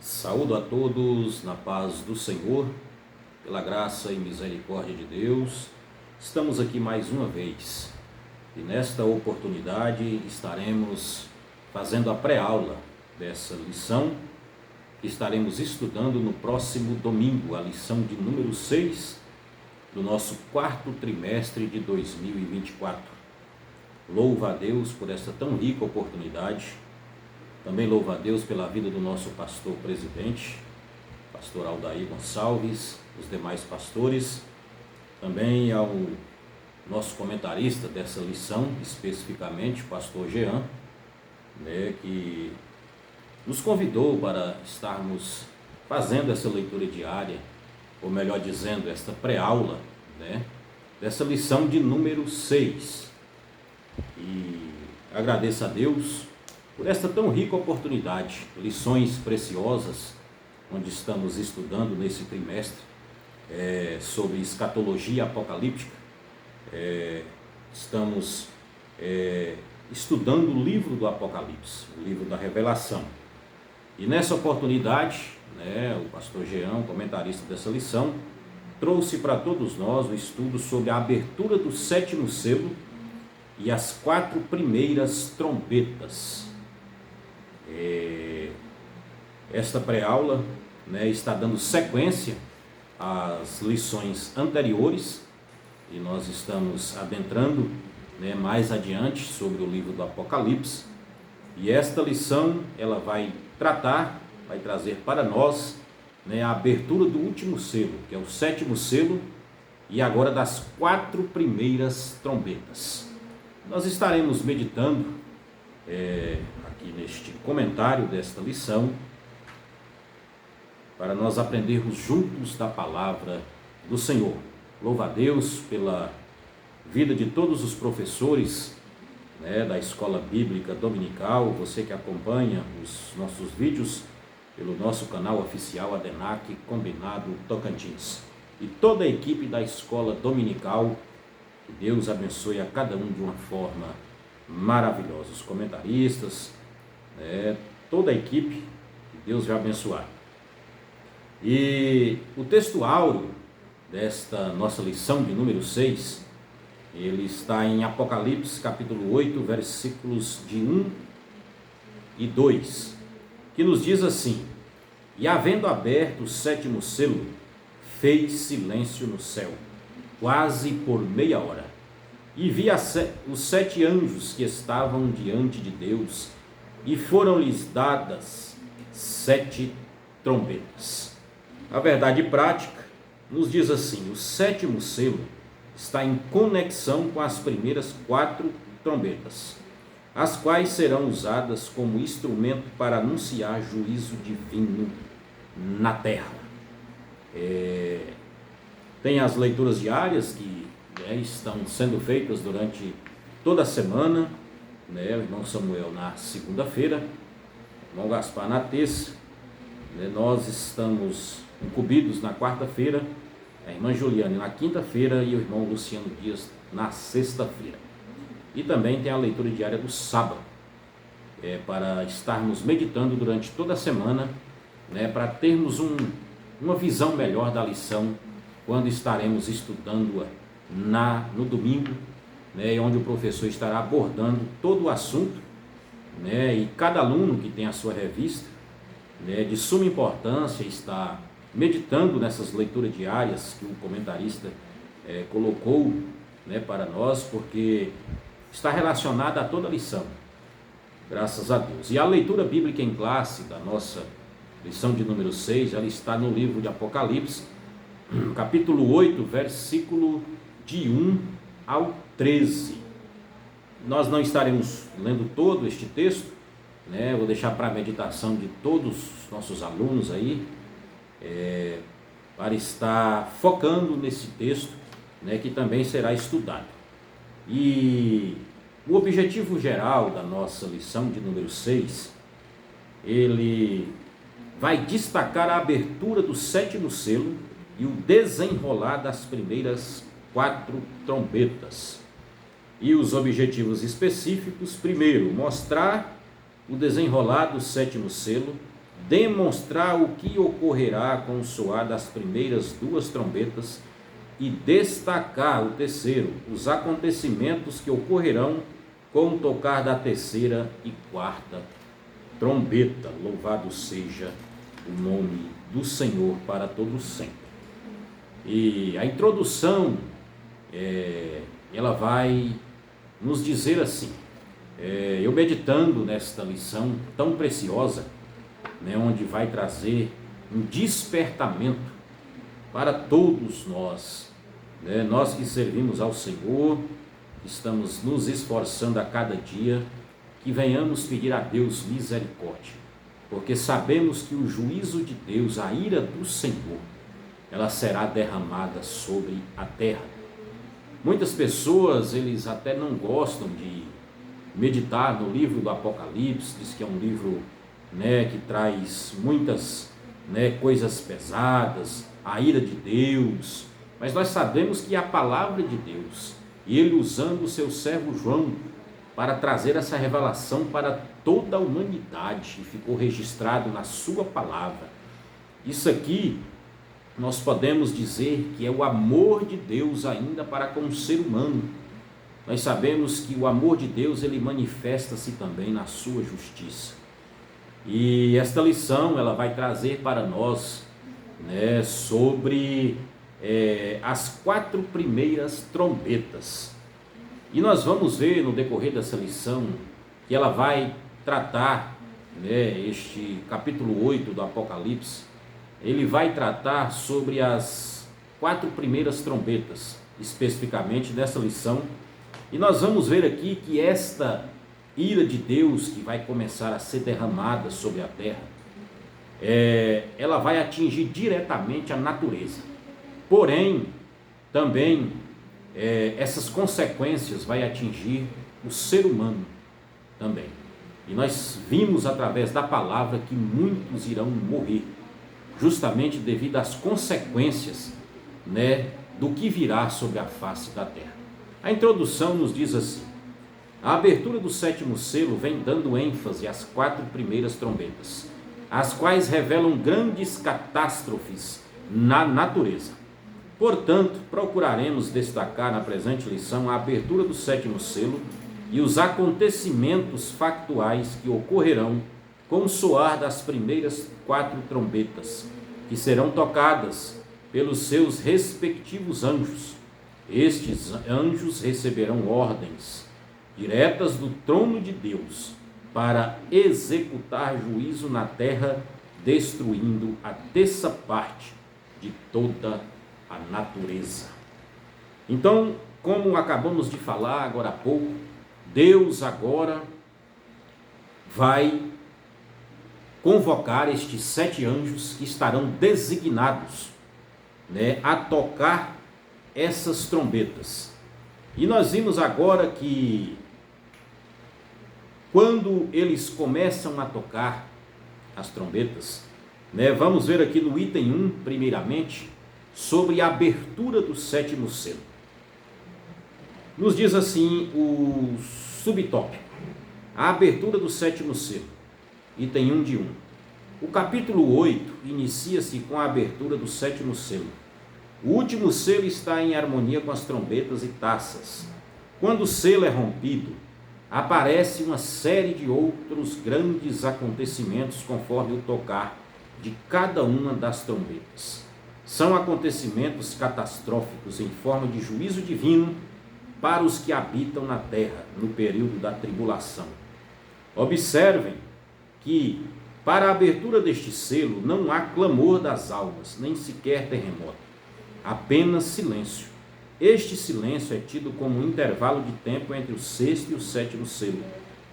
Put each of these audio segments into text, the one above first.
Saúdo a todos na paz do Senhor, pela graça e misericórdia de Deus. Estamos aqui mais uma vez e nesta oportunidade estaremos fazendo a pré-aula dessa lição que estaremos estudando no próximo domingo, a lição de número 6 do nosso quarto trimestre de 2024. Louva a Deus por esta tão rica oportunidade. Também louva a Deus pela vida do nosso pastor presidente, pastor Aldair Gonçalves, os demais pastores, também ao nosso comentarista dessa lição, especificamente, pastor Jean, que nos convidou para estarmos fazendo essa leitura diária, ou melhor dizendo, esta pré-aula, dessa lição de número 6. E agradeço a Deus por esta tão rica oportunidade, lições preciosas, onde estamos estudando nesse trimestre sobre escatologia apocalíptica. Estamos estudando o livro do Apocalipse, o livro da Revelação. E nessa oportunidade, o pastor Jean, o comentarista dessa lição, trouxe para todos nós o estudo sobre a abertura do 7º selo e as 4 primeiras trombetas. Esta pré-aula está dando sequência às lições anteriores e nós estamos adentrando mais adiante sobre o livro do Apocalipse, e esta lição ela vai trazer para nós a abertura do último selo, que é o 7º selo, e agora das 4 primeiras trombetas. Nós estaremos meditando aqui neste comentário desta lição, para nós aprendermos juntos da palavra do Senhor. Louva a Deus pela vida de todos os professores da Escola Bíblica Dominical, você que acompanha os nossos vídeos pelo nosso canal oficial ADENAC Combinado Tocantins, e toda a equipe da Escola Dominical. Que Deus abençoe a cada um de uma forma maravilhosa, os comentaristas, toda a equipe, que Deus vai abençoar. E o texto áureo desta nossa lição de número 6, ele está em Apocalipse capítulo 8, versículos de 1 e 2, que nos diz assim: E havendo aberto o 7º selo, fez silêncio no céu, quase por meia hora, e vi os 7 anjos que estavam diante de Deus, e foram-lhes dadas 7 trombetas. A verdade prática nos diz assim: o 7º selo está em conexão com as primeiras 4 trombetas, as quais serão usadas como instrumento para anunciar juízo divino na terra. Tem as leituras diárias que estão sendo feitas durante toda a semana, o irmão Samuel na segunda-feira, o irmão Gaspar na terça, nós estamos incumbidos na quarta-feira, a irmã Juliane na quinta-feira e o irmão Luciano Dias na sexta-feira. E também tem a leitura diária do sábado, para estarmos meditando durante toda a semana, para termos uma visão melhor da lição quando estaremos estudando no domingo, onde o professor estará abordando todo o assunto, e cada aluno que tem a sua revista, de suma importância está meditando nessas leituras diárias que o comentarista colocou para nós, porque está relacionada a toda a lição, graças a Deus. E a leitura bíblica em classe da nossa lição de número 6, ela está no livro de Apocalipse, capítulo 8, versículo de 1 ao 13. Nós não estaremos lendo todo este texto, vou deixar para a meditação de todos os nossos alunos aí, para estar focando nesse texto, que também será estudado. E o objetivo geral da nossa lição de número 6, ele vai destacar a abertura do 7º selo e o desenrolar das primeiras 4 trombetas. E os objetivos específicos: primeiro, mostrar o desenrolar do 7º selo demonstrar o que ocorrerá com o soar das primeiras duas trombetas e destacar o terceiro, os acontecimentos que ocorrerão com o tocar da terceira e quarta trombeta. Louvado seja o nome do Senhor para todos sempre. E a introdução, ela vai nos dizer assim, eu meditando nesta lição tão preciosa, onde vai trazer um despertamento para todos nós, nós que servimos ao Senhor, estamos nos esforçando a cada dia, que venhamos pedir a Deus misericórdia, porque sabemos que o juízo de Deus, a ira do Senhor, ela será derramada sobre a terra. Muitas pessoas, eles até não gostam de meditar no livro do Apocalipse, diz que é um livro que traz muitas coisas pesadas, a ira de Deus, mas nós sabemos que a palavra de Deus, e ele usando o seu servo João para trazer essa revelação para toda a humanidade, e ficou registrado na sua palavra. Isso aqui nós podemos dizer que é o amor de Deus ainda para com o ser humano. Nós sabemos que o amor de Deus, ele manifesta-se também na sua justiça. E esta lição, ela vai trazer para nós, sobre as 4 primeiras trombetas. E nós vamos ver no decorrer dessa lição, que ela vai tratar, este capítulo 8 do Apocalipse, ele vai tratar sobre as 4 primeiras trombetas, especificamente dessa lição. E nós vamos ver aqui que esta ira de Deus que vai começar a ser derramada sobre a terra, ela vai atingir diretamente a natureza. Porém, também essas consequências vai atingir o ser humano também. E nós vimos através da palavra que muitos irão morrer, justamente devido às consequências, do que virá sobre a face da terra. A introdução nos diz assim: a abertura do 7º selo vem dando ênfase às 4 primeiras trombetas, as quais revelam grandes catástrofes na natureza. Portanto, procuraremos destacar na presente lição a abertura do 7º selo e os acontecimentos factuais que ocorrerão com o soar das primeiras 4 trombetas, que serão tocadas pelos seus respectivos anjos. Estes anjos receberão ordens diretas do trono de Deus para executar juízo na terra, destruindo a 3ª parte de toda a natureza. Então, como acabamos de falar agora há pouco, Deus agora vai convocar estes 7 anjos que estarão designados, a tocar essas trombetas. E nós vimos agora que quando eles começam a tocar as trombetas, vamos ver aqui no item 1, primeiramente, sobre a abertura do 7º selo. Nos diz assim o subtópico: a abertura do 7º selo, item 1 de 1. O capítulo 8 inicia-se com a abertura do 7º selo. O último selo está em harmonia com as trombetas e taças. Quando o selo é rompido, aparece uma série de outros grandes acontecimentos conforme o tocar de cada uma das trombetas. São acontecimentos catastróficos em forma de juízo divino para os que habitam na terra no período da tribulação. Observem que para a abertura deste selo não há clamor das almas, nem sequer terremoto, apenas silêncio. Este silêncio é tido como um intervalo de tempo entre o 6º e o 7º selo.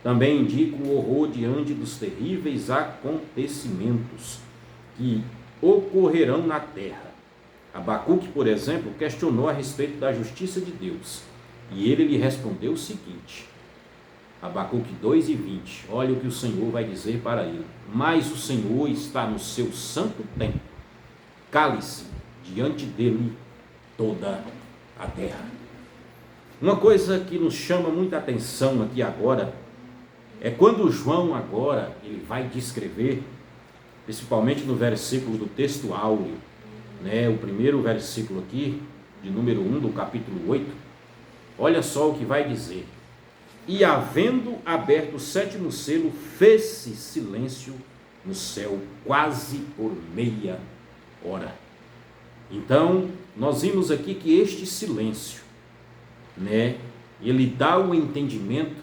Também indica o horror diante dos terríveis acontecimentos que ocorrerão na terra. Abacuque, por exemplo, questionou a respeito da justiça de Deus, e ele lhe respondeu o seguinte: Abacuque 2:20, olha o que o Senhor vai dizer para ele: mas o Senhor está no seu santo templo, cale-se diante dele toda a terra. Uma coisa que nos chama muita atenção aqui agora é quando João agora ele vai descrever principalmente no versículo do texto áureo, né? O primeiro versículo aqui, de número 1 do capítulo 8, olha só o que vai dizer. E havendo aberto o sétimo selo, fez-se silêncio no céu quase por meia hora. Então, nós vimos aqui que este silêncio, né, ele dá o entendimento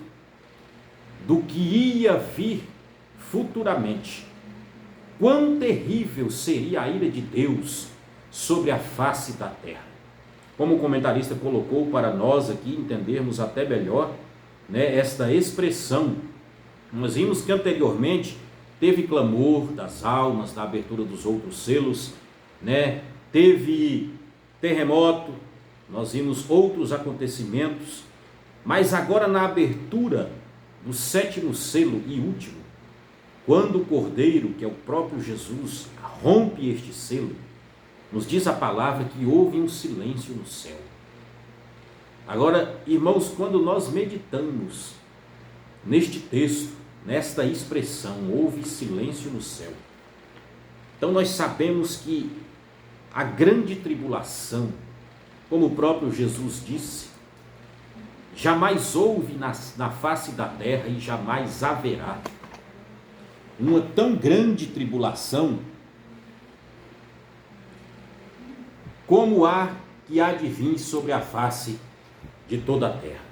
do que ia vir futuramente. Quão terrível seria a ira de Deus sobre a face da terra. Como o comentarista colocou para nós aqui entendermos até melhor, né, esta expressão, nós vimos que anteriormente teve clamor das almas, da abertura dos outros selos, né, teve terremoto, nós vimos outros acontecimentos, mas agora na abertura do sétimo selo e último, quando o Cordeiro, que é o próprio Jesus, rompe este selo, nos diz a palavra que houve um silêncio no céu. Agora, irmãos, quando nós meditamos neste texto, nesta expressão, houve silêncio no céu, então nós sabemos que a grande tribulação, como o próprio Jesus disse, jamais houve na face da terra e jamais haverá uma tão grande tribulação como que há de vir sobre a face de toda a terra.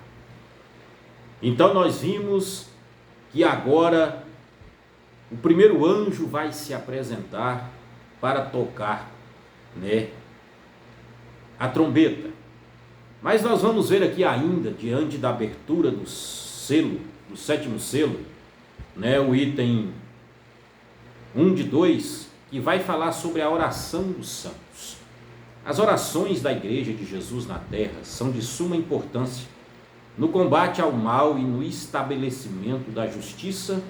Então nós vimos que agora o primeiro anjo vai se apresentar para tocar, né, a trombeta. Mas nós vamos ver aqui ainda, diante da abertura do selo, do sétimo selo, né, o item 1 de 2, que vai falar sobre a oração dos santos. As orações da igreja de Jesus na terra são de suma importância no combate ao mal e no estabelecimento da justiça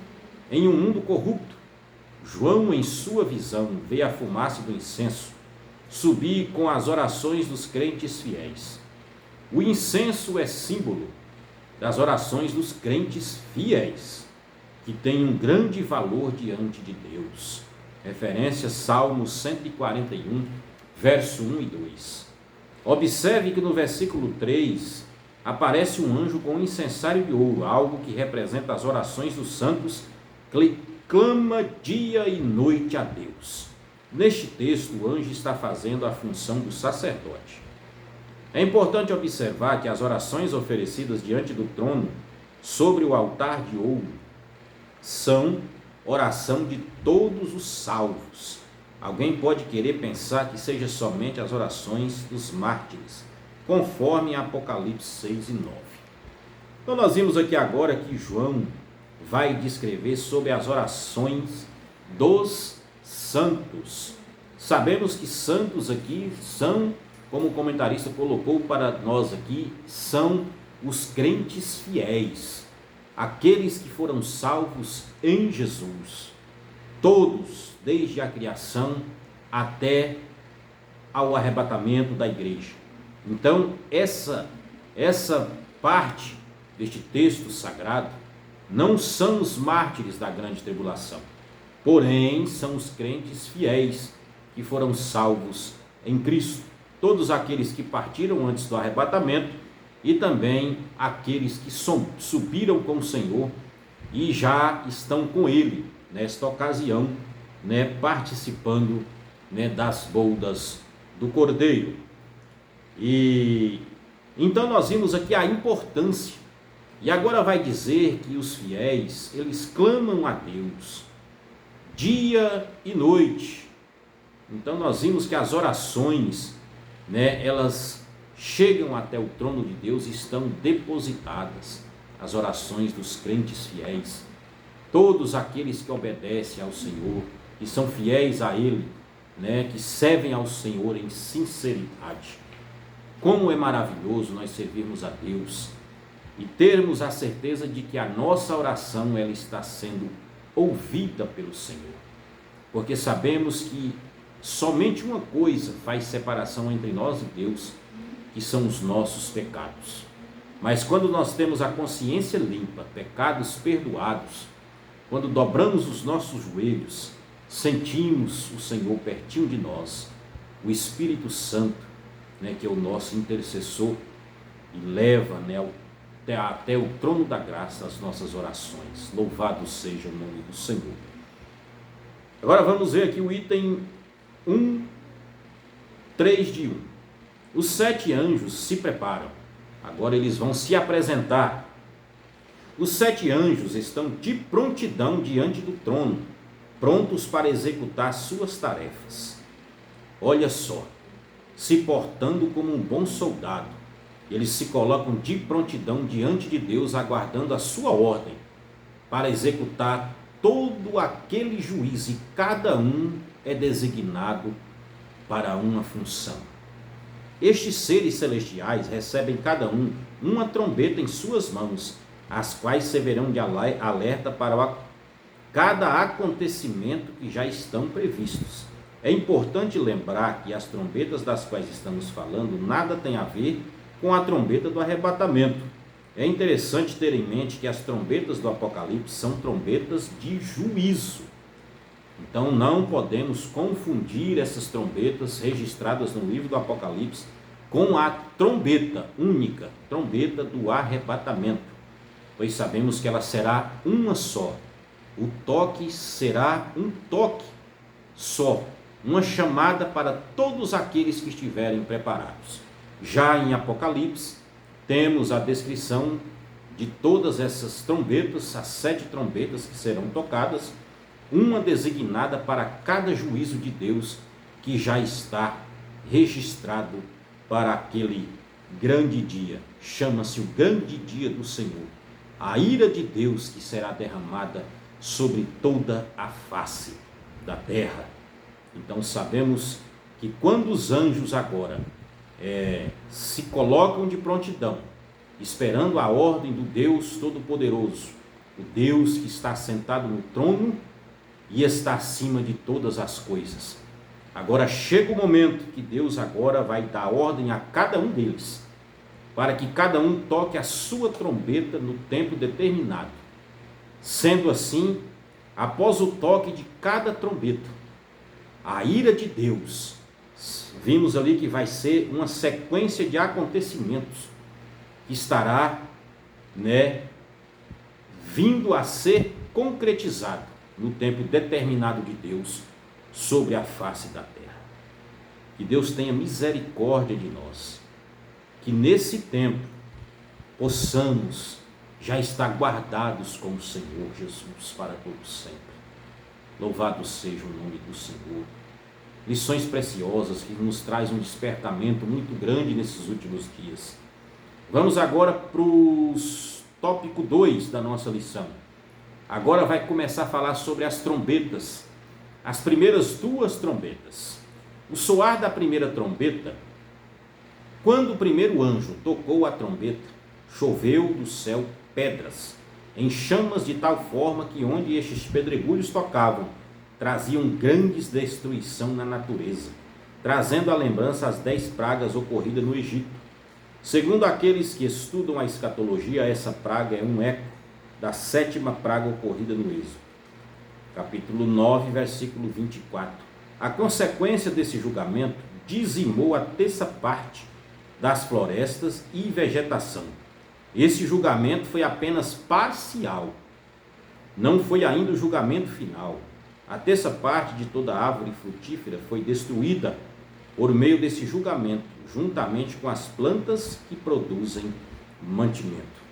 em um mundo corrupto. João, em sua visão, vê a fumaça do incenso subir com as orações dos crentes fiéis. O incenso é símbolo das orações dos crentes fiéis, que tem um grande valor diante de Deus. Referência Salmo 141, verso 1 e 2. Observe que no versículo 3 aparece um anjo com um incensário de ouro, algo que representa as orações dos santos, que clama dia e noite a Deus. Neste texto, o anjo está fazendo a função do sacerdote. É importante observar que as orações oferecidas diante do trono, sobre o altar de ouro, são oração de todos os salvos. Alguém pode querer pensar que seja somente as orações dos mártires, conforme Apocalipse 6 e 9. Então nós vimos aqui agora que João vai descrever sobre as orações dos santos. Sabemos que santos aqui são, como o comentarista colocou para nós aqui, são os crentes fiéis, aqueles que foram salvos em Jesus, todos, desde a criação até ao arrebatamento da igreja. Então, essa parte deste texto sagrado não são os mártires da grande tribulação, porém são os crentes fiéis que foram salvos em Cristo, todos aqueles que partiram antes do arrebatamento e também aqueles que subiram com o Senhor e já estão com Ele nesta ocasião, né, participando, né, das bodas do Cordeiro. E então nós vimos aqui a importância, e agora vai dizer que os fiéis, eles clamam a Deus dia e noite. Então nós vimos que as orações, né, elas chegam até o trono de Deus e estão depositadas, as orações dos crentes fiéis, todos aqueles que obedecem ao Senhor, que são fiéis a Ele, né, que servem ao Senhor em sinceridade. Como é maravilhoso nós servirmos a Deus e termos a certeza de que a nossa oração ela está sendo ouvida pelo Senhor, porque sabemos que somente uma coisa faz separação entre nós e Deus, que são os nossos pecados. Mas quando nós temos a consciência limpa, pecados perdoados, quando dobramos os nossos joelhos, sentimos o Senhor pertinho de nós, o Espírito Santo, né, que é o nosso intercessor e leva, né, até o trono da graça as nossas orações. Louvado seja o nome do Senhor. Agora vamos ver aqui o item 1, 3 de 1. Os 7 anjos se preparam. Agora eles vão se apresentar. Os 7 anjos estão de prontidão diante do trono, prontos para executar suas tarefas. Olha só, se portando como um bom soldado, eles se colocam de prontidão diante de Deus, aguardando a sua ordem para executar todo aquele juízo, e cada um é designado para uma função. Estes seres celestiais recebem cada um uma trombeta em suas mãos, as quais servirão de alerta para cada acontecimento que já estão previstos. É importante lembrar que as trombetas das quais estamos falando nada tem a ver com a trombeta do arrebatamento. É interessante ter em mente que as trombetas do Apocalipse são trombetas de juízo. Então não podemos confundir essas trombetas registradas no livro do Apocalipse com a trombeta única, trombeta do arrebatamento, pois sabemos que ela será uma só. O toque será um toque só, uma chamada para todos aqueles que estiverem preparados. Já em Apocalipse, temos a descrição de todas essas trombetas, as 7 trombetas que serão tocadas, uma designada para cada juízo de Deus que já está registrado para aquele grande dia. Chama-se o grande dia do Senhor, a ira de Deus que será derramada sobre toda a face da terra. Então sabemos que quando os anjos agora se colocam de prontidão, esperando a ordem do Deus Todo-Poderoso, o Deus que está sentado no trono e está acima de todas as coisas. Agora chega o momento que Deus agora vai dar ordem a cada um deles, para que cada um toque a sua trombeta no tempo determinado. Sendo assim, após o toque de cada trombeta, a ira de Deus, vimos ali que vai ser uma sequência de acontecimentos que estará, vindo a ser concretizado no tempo determinado de Deus sobre a face da terra. Que Deus tenha misericórdia de nós, que nesse tempo possamos já estar guardados com o Senhor Jesus para todo sempre. Louvado seja o nome do Senhor. Lições preciosas que nos traz um despertamento muito grande nesses últimos dias. Vamos agora para o tópico 2 da nossa lição. Agora vai começar a falar sobre as trombetas, as primeiras 2 trombetas. O soar da primeira trombeta, quando o primeiro anjo tocou a trombeta, choveu do céu pedras, em chamas de tal forma que onde estes pedregulhos tocavam, traziam grandes destruição na natureza, trazendo à lembrança as 10 pragas ocorridas no Egito. Segundo aqueles que estudam a escatologia, essa praga é um eco da 7ª praga ocorrida no Êxodo, capítulo 9, versículo 24. A consequência desse julgamento dizimou a 3ª parte das florestas e vegetação. Esse julgamento foi apenas parcial, não foi ainda o julgamento final. A 3ª parte de toda árvore frutífera foi destruída por meio desse julgamento, juntamente com as plantas que produzem mantimento.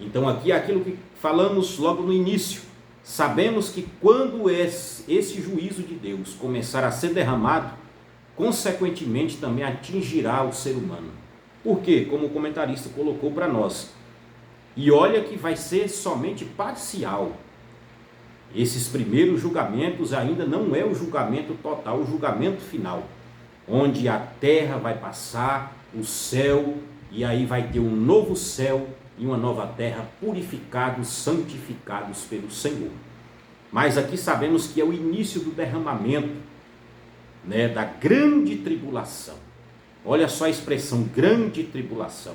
Então aqui é aquilo que falamos logo no início. Sabemos que quando esse juízo de Deus começar a ser derramado, consequentemente também atingirá o ser humano. Por quê? Como o comentarista colocou para nós. E olha que vai ser somente parcial. Esses primeiros julgamentos ainda não é o julgamento total, o julgamento final, onde a terra vai passar, o céu, e aí vai ter um novo céu e uma nova terra purificados, santificados pelo Senhor. Mas aqui sabemos que é o início do derramamento, da grande tribulação. Olha só a expressão, grande tribulação.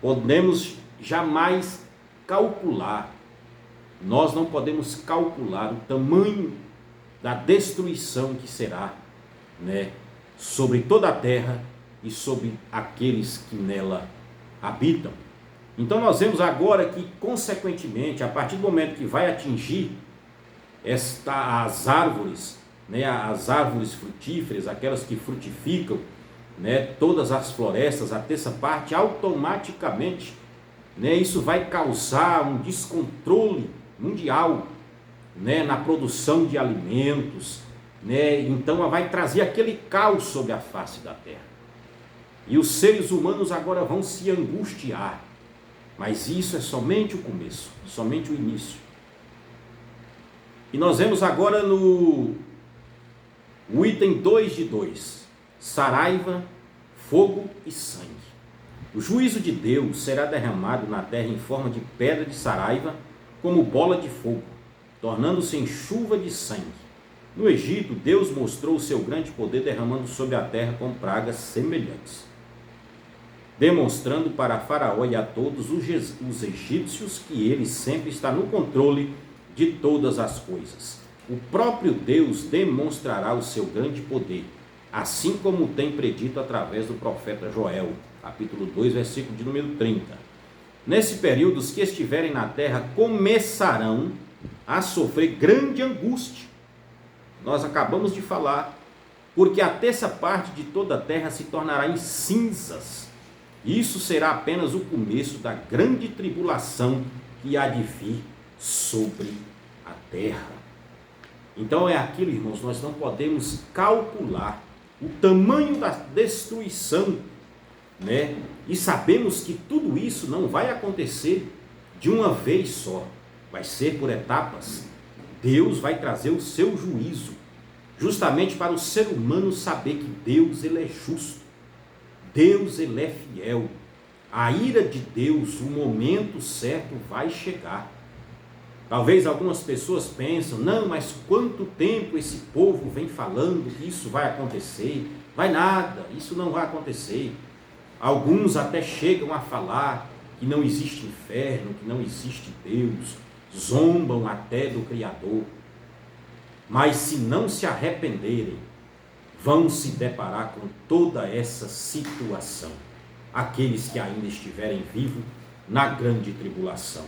Podemos jamais calcular, nós não podemos calcular o tamanho da destruição que será, né, sobre toda a terra e sobre aqueles que nela habitam. Então nós vemos agora que, consequentemente, a partir do momento que vai atingir as árvores, né, as árvores frutíferas, aquelas que frutificam, né, todas as florestas, a terça parte, automaticamente, né, isso vai causar um descontrole mundial, né, na produção de alimentos, né, então vai trazer aquele caos sobre a face da terra. E os seres humanos agora vão se angustiar, mas isso é somente o começo, somente o início. E nós vemos agora no item 2 de 2, saraiva, fogo e sangue. O juízo de Deus será derramado na terra em forma de pedra de saraiva, como bola de fogo, tornando-se em chuva de sangue. No Egito, Deus mostrou o seu grande poder derramando sobre a terra com pragas semelhantes, demonstrando para Faraó e a todos os egípcios que ele sempre está no controle de todas as coisas. O próprio Deus demonstrará o seu grande poder, assim como tem predito através do profeta Joel, capítulo 2, versículo de número 30. Nesse período, os que estiverem na terra começarão a sofrer grande angústia. Nós acabamos de falar, porque a terça parte de toda a terra se tornará em cinzas. Isso será apenas o começo da grande tribulação que há de vir sobre a terra. Então é aquilo, irmãos, nós não podemos calcular o tamanho da destruição, né? E sabemos que tudo isso não vai acontecer de uma vez só, vai ser por etapas. Deus vai trazer o seu juízo, justamente para o ser humano saber que Deus, ele é justo, Deus, ele é fiel. A ira de Deus, o momento certo vai chegar. Talvez algumas pessoas pensam, não, mas quanto tempo esse povo vem falando que isso vai acontecer? Vai nada, isso não vai acontecer. Alguns até chegam a falar que não existe inferno, que não existe Deus, zombam até do Criador. Mas se não se arrependerem, vão se deparar com toda essa situação, aqueles que ainda estiverem vivos na grande tribulação.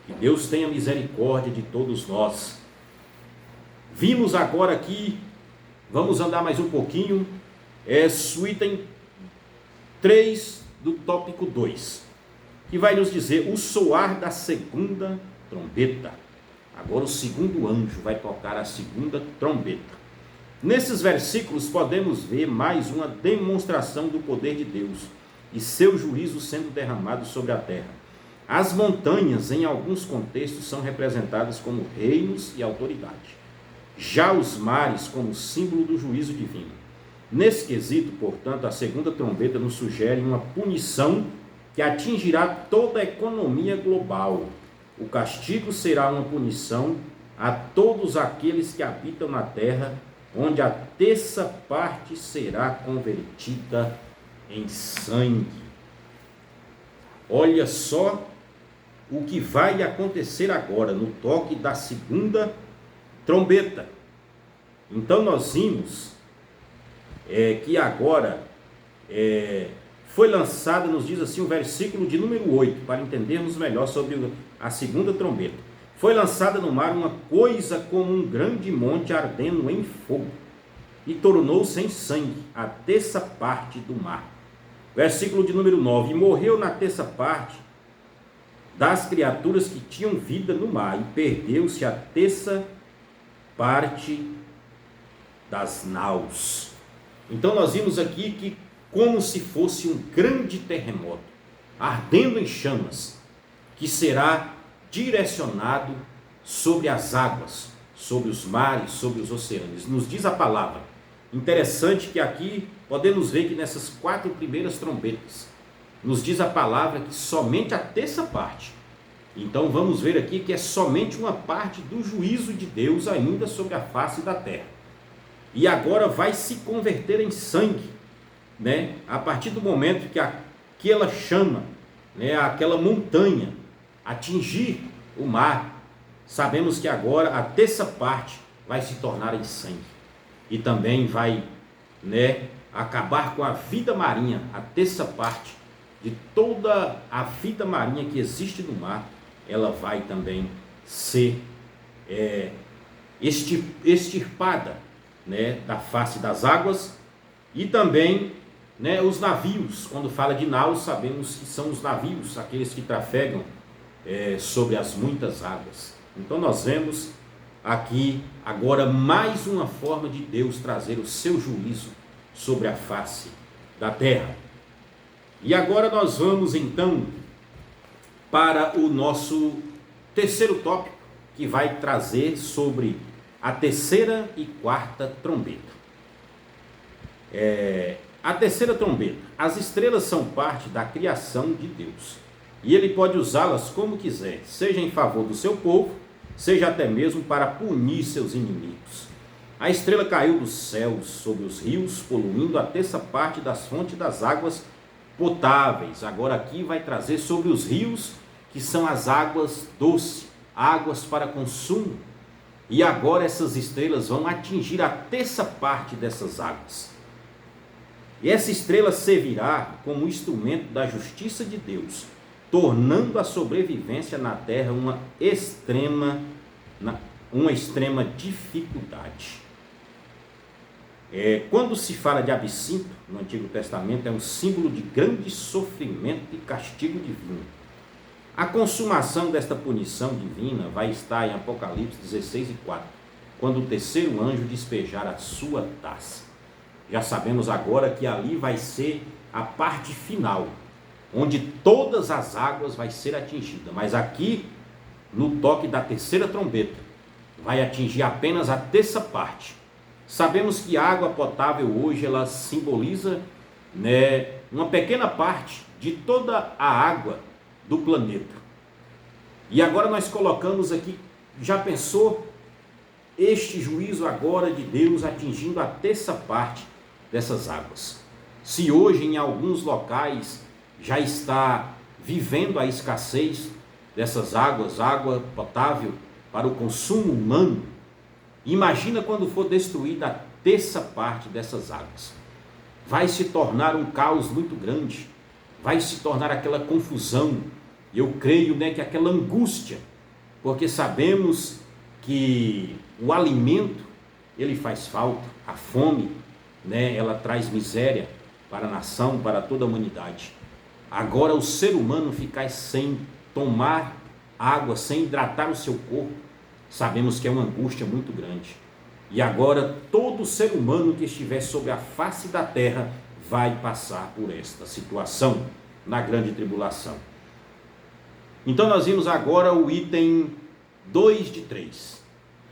Que Deus tenha misericórdia de todos nós. Vimos agora aqui, vamos andar mais um pouquinho, o item 3 do tópico 2, que vai nos dizer o soar da segunda trombeta. Agora o segundo anjo vai tocar a segunda trombeta. Nesses versículos podemos ver mais uma demonstração do poder de Deus e seu juízo sendo derramado sobre a terra. As montanhas, em alguns contextos, são representadas como reinos e autoridade. Já os mares como símbolo do juízo divino. Nesse quesito, portanto, a segunda trombeta nos sugere uma punição que atingirá toda a economia global. O castigo será uma punição a todos aqueles que habitam na terra, onde a terça parte será convertida em sangue. Olha só o que vai acontecer agora no toque da segunda trombeta. Então nós vimos que agora foi lançado, nos diz assim o versículo de número 8, para entendermos melhor sobre a segunda trombeta. Foi lançada no mar uma coisa como um grande monte ardendo em fogo, e tornou-se em sangue a terça parte do mar. Versículo de número 9, e morreu na terça parte das criaturas que tinham vida no mar, e perdeu-se a terça parte das naus. Então nós vimos aqui que como se fosse um grande terremoto, ardendo em chamas, que será direcionado sobre as águas, sobre os mares, sobre os oceanos. Nos diz a palavra. Interessante que aqui podemos ver que nessas 4 primeiras trombetas, nos diz a palavra que somente a terça parte. Então vamos ver aqui que é somente uma parte do juízo de Deus ainda sobre a face da terra. E agora vai se converter em sangue, né? A partir do momento que aquela chama, né, aquela montanha atingir o mar, sabemos que agora a terça parte vai se tornar em sangue. E também vai, acabar com a vida marinha, a terça parte de toda a vida marinha que existe no mar, ela vai também ser extirpada, da face das águas. E também, os navios, quando fala de naus, sabemos que são os navios, aqueles que trafegam sobre as muitas águas. Então nós vemos aqui agora mais uma forma de Deus trazer o seu juízo sobre a face da terra. E agora nós vamos então para o nosso terceiro tópico, que vai trazer sobre a terceira e quarta trombeta. A terceira trombeta. As estrelas são parte da criação de Deus, e Ele pode usá-las como quiser, seja em favor do seu povo, seja até mesmo para punir seus inimigos. A estrela caiu dos céus sobre os rios, poluindo a terça parte das fontes das águas potáveis. Agora aqui vai trazer sobre os rios, que são as águas doces, águas para consumo. E agora essas estrelas vão atingir a terça parte dessas águas. E essa estrela servirá como instrumento da justiça de Deus, tornando a sobrevivência na terra uma extrema dificuldade. Quando se fala de absinto no Antigo Testamento, é um símbolo de grande sofrimento e castigo divino. A consumação desta punição divina vai estar em Apocalipse 16:4, quando o terceiro anjo despejar a sua taça. Já sabemos agora que ali vai ser a parte final, onde todas as águas vai ser atingida, mas aqui no toque da terceira trombeta vai atingir apenas a terça parte. Sabemos que a água potável hoje ela simboliza, uma pequena parte de toda a água do planeta. E agora nós colocamos aqui, já pensou este juízo agora de Deus atingindo a terça parte dessas águas? Se hoje em alguns locais já está vivendo a escassez dessas águas, água potável para o consumo humano, imagina quando for destruída a terça parte dessas águas. Vai se tornar um caos muito grande, vai se tornar aquela confusão, eu creio, que aquela angústia, porque sabemos que o alimento, ele faz falta, a fome, ela traz miséria para a nação, para toda a humanidade. Agora o ser humano ficar sem tomar água, sem hidratar o seu corpo, sabemos que é uma angústia muito grande. E agora todo ser humano que estiver sobre a face da terra vai passar por esta situação na grande tribulação. Então nós vimos agora o item 2 de 3,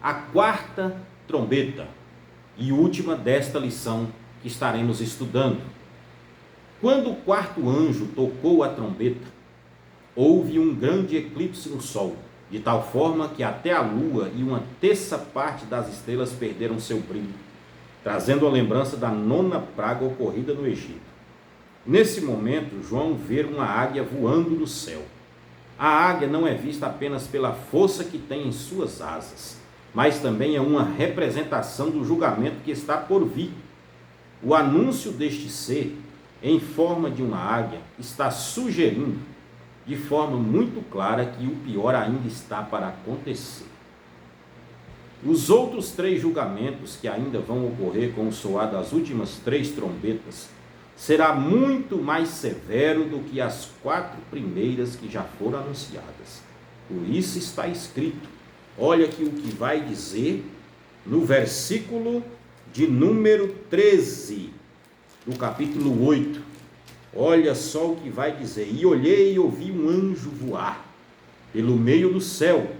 a quarta trombeta e última desta lição que estaremos estudando. Quando o quarto anjo tocou a trombeta, houve um grande eclipse no sol, de tal forma que até a lua e uma terça parte das estrelas perderam seu brilho, trazendo a lembrança da 9ª praga ocorrida no Egito. Nesse momento, João vê uma águia voando no céu. A águia não é vista apenas pela força que tem em suas asas, mas também é uma representação do julgamento que está por vir. O anúncio deste ser, em forma de uma águia, está sugerindo de forma muito clara que o pior ainda está para acontecer. Os outros 3 julgamentos que ainda vão ocorrer com o soar das últimas 3 trombetas será muito mais severo do que as 4 primeiras que já foram anunciadas. Por isso está escrito, olha aqui o que vai dizer no versículo de número 13, do capítulo 8. Olha só o que vai dizer: e olhei e ouvi um anjo voar pelo meio do céu,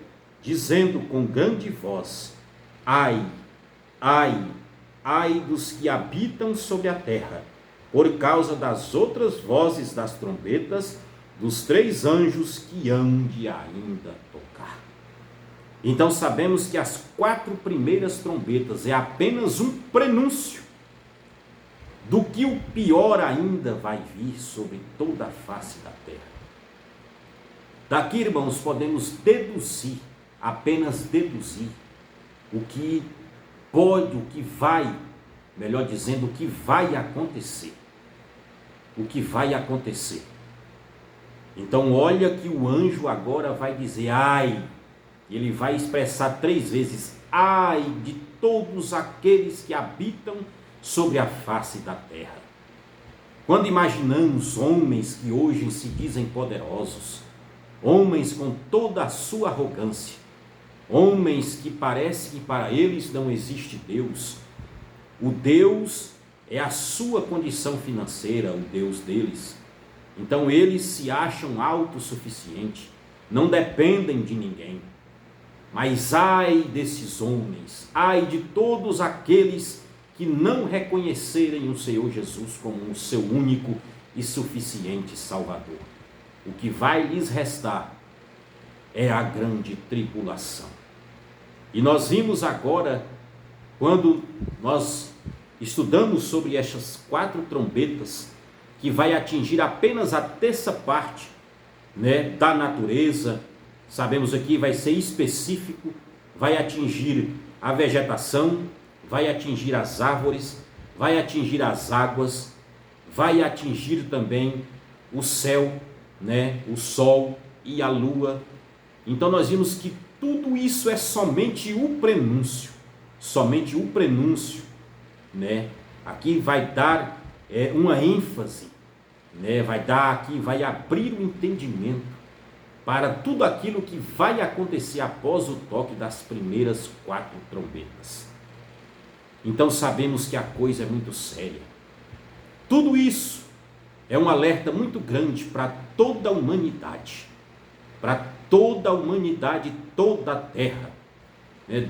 dizendo com grande voz: ai, ai, ai dos que habitam sobre a terra, por causa das outras vozes das trombetas dos 3 anjos que hão de ainda tocar. Então sabemos que as 4 primeiras trombetas é apenas um prenúncio do que o pior ainda vai vir sobre toda a face da terra. Daqui, irmãos, podemos deduzir, apenas deduzir, o que pode, o que vai, melhor dizendo, o que vai acontecer. O que vai acontecer. Então olha que o anjo agora vai dizer, ai, ele vai expressar 3 vezes, ai de todos aqueles que habitam sobre a face da terra. Quando imaginamos homens que hoje se dizem poderosos, homens com toda a sua arrogância, homens que parece que para eles não existe Deus, o Deus é a sua condição financeira, o Deus deles. Então eles se acham autossuficientes, não dependem de ninguém. Mas ai desses homens, ai de todos aqueles que não reconhecerem o Senhor Jesus como o seu único e suficiente Salvador. O que vai lhes restar é a grande tribulação. E nós vimos agora, quando nós estudamos sobre estas 4 trombetas, que vai atingir apenas a terça parte, da natureza. Sabemos aqui, vai ser específico, vai atingir a vegetação, vai atingir as árvores, vai atingir as águas, vai atingir também o céu, o sol e a lua. Então nós vimos que tudo isso é somente o prenúncio, Aqui vai dar uma ênfase, vai abrir o entendimento para tudo aquilo que vai acontecer após o toque das primeiras 4 trombetas. Então sabemos que a coisa é muito séria. Tudo isso é um alerta muito grande para toda a humanidade, toda a terra.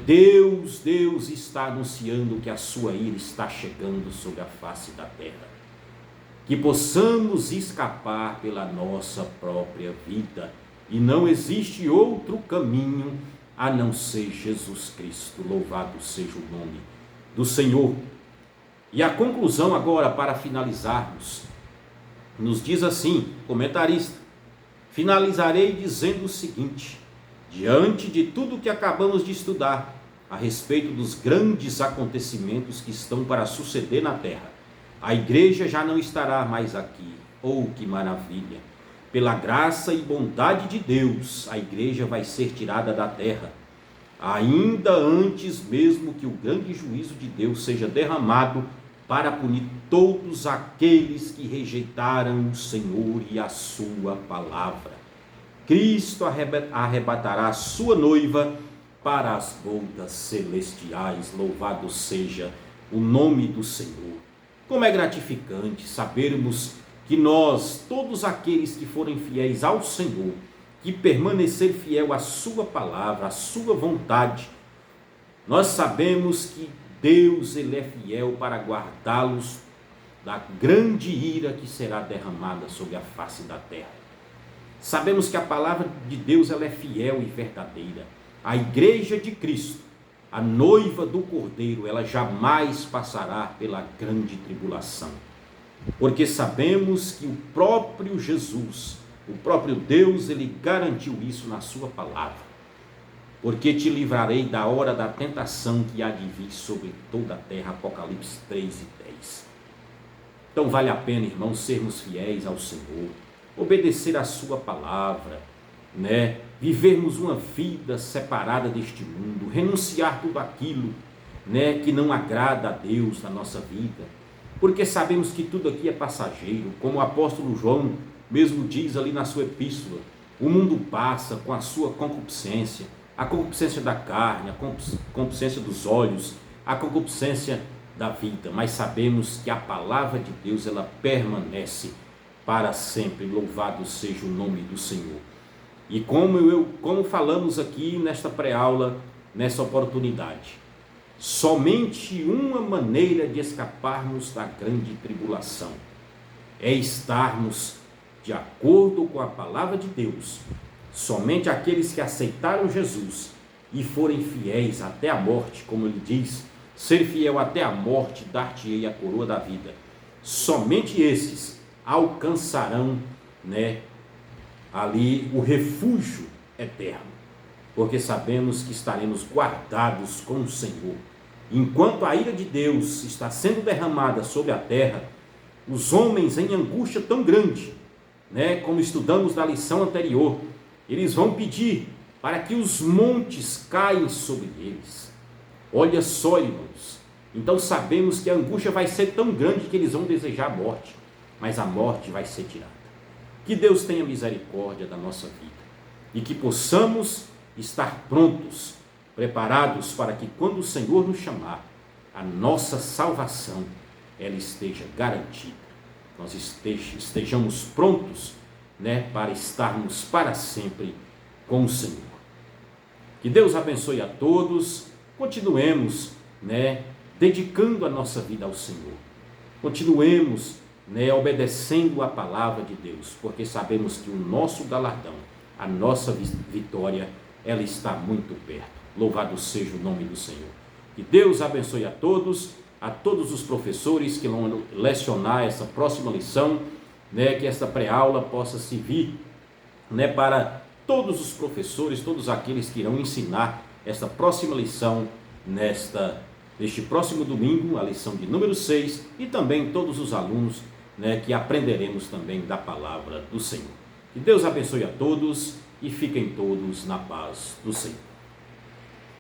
Deus está anunciando que a sua ira está chegando sobre a face da terra. Que possamos escapar pela nossa própria vida. E não existe outro caminho a não ser Jesus Cristo. Louvado seja o nome do Senhor. E a conclusão agora, para finalizarmos, nos diz assim, comentarista: finalizarei dizendo o seguinte: diante de tudo que acabamos de estudar a respeito dos grandes acontecimentos que estão para suceder na terra, a igreja já não estará mais aqui. Oh, que maravilha! Pela graça e bondade de Deus, a igreja vai ser tirada da terra, ainda antes mesmo que o grande juízo de Deus seja derramado para punir todos aqueles que rejeitaram o Senhor e a sua palavra. Cristo arrebatará a sua noiva para as bodas celestiais. Louvado seja o nome do Senhor. Como é gratificante sabermos que nós, todos aqueles que forem fiéis ao Senhor, que permanecer fiel à sua palavra, à sua vontade, nós sabemos que Deus, Ele é fiel para guardá-los da grande ira que será derramada sobre a face da terra. Sabemos que a palavra de Deus, ela é fiel e verdadeira. A igreja de Cristo, a noiva do Cordeiro, ela jamais passará pela grande tribulação. Porque sabemos que o próprio Jesus, o próprio Deus, Ele garantiu isso na sua palavra. Porque te livrarei da hora da tentação que há de vir sobre toda a terra. Apocalipse 3:10. Então vale a pena, irmãos, sermos fiéis ao Senhor, obedecer a sua palavra, vivermos uma vida separada deste mundo, renunciar tudo aquilo, que não agrada a Deus na nossa vida, porque sabemos que tudo aqui é passageiro, como o apóstolo João mesmo diz ali na sua epístola: o mundo passa com a sua concupiscência, a concupiscência da carne, a concupiscência dos olhos, a concupiscência da vida, mas sabemos que a palavra de Deus, ela permanece para sempre. Louvado seja o nome do Senhor. E como falamos aqui nesta pré-aula, nessa oportunidade, somente uma maneira de escaparmos da grande tribulação é estarmos de acordo com a palavra de Deus. Somente aqueles que aceitaram Jesus e forem fiéis até a morte, como ele diz, ser fiel até a morte, dar-te-ei a coroa da vida. Somente esses alcançarão, ali o refúgio eterno, porque sabemos que estaremos guardados com o Senhor Enquanto a ira de Deus está sendo derramada sobre a terra, os homens em angústia tão grande, como estudamos na lição anterior, eles vão pedir para que os montes caem sobre eles. Olha só, irmãos, então sabemos que a angústia vai ser tão grande que eles vão desejar a morte, mas a morte vai ser tirada. Que Deus tenha misericórdia da nossa vida e que possamos estar prontos, preparados para que quando o Senhor nos chamar, a nossa salvação ela esteja garantida. Nós estejamos prontos, para estarmos para sempre com o Senhor. Que Deus abençoe a todos. Continuemos, dedicando a nossa vida ao Senhor. Continuemos, obedecendo a palavra de Deus, porque sabemos que o nosso galardão, a nossa vitória, ela está muito perto. Louvado seja o nome do Senhor. Que Deus abençoe a todos os professores que vão lecionar essa próxima lição, que esta pré-aula possa servir, para todos os professores, todos aqueles que irão ensinar esta próxima lição neste próximo domingo, a lição de número 6, e também todos os alunos, que aprenderemos também da palavra do Senhor. Que Deus abençoe a todos e fiquem todos na paz do Senhor.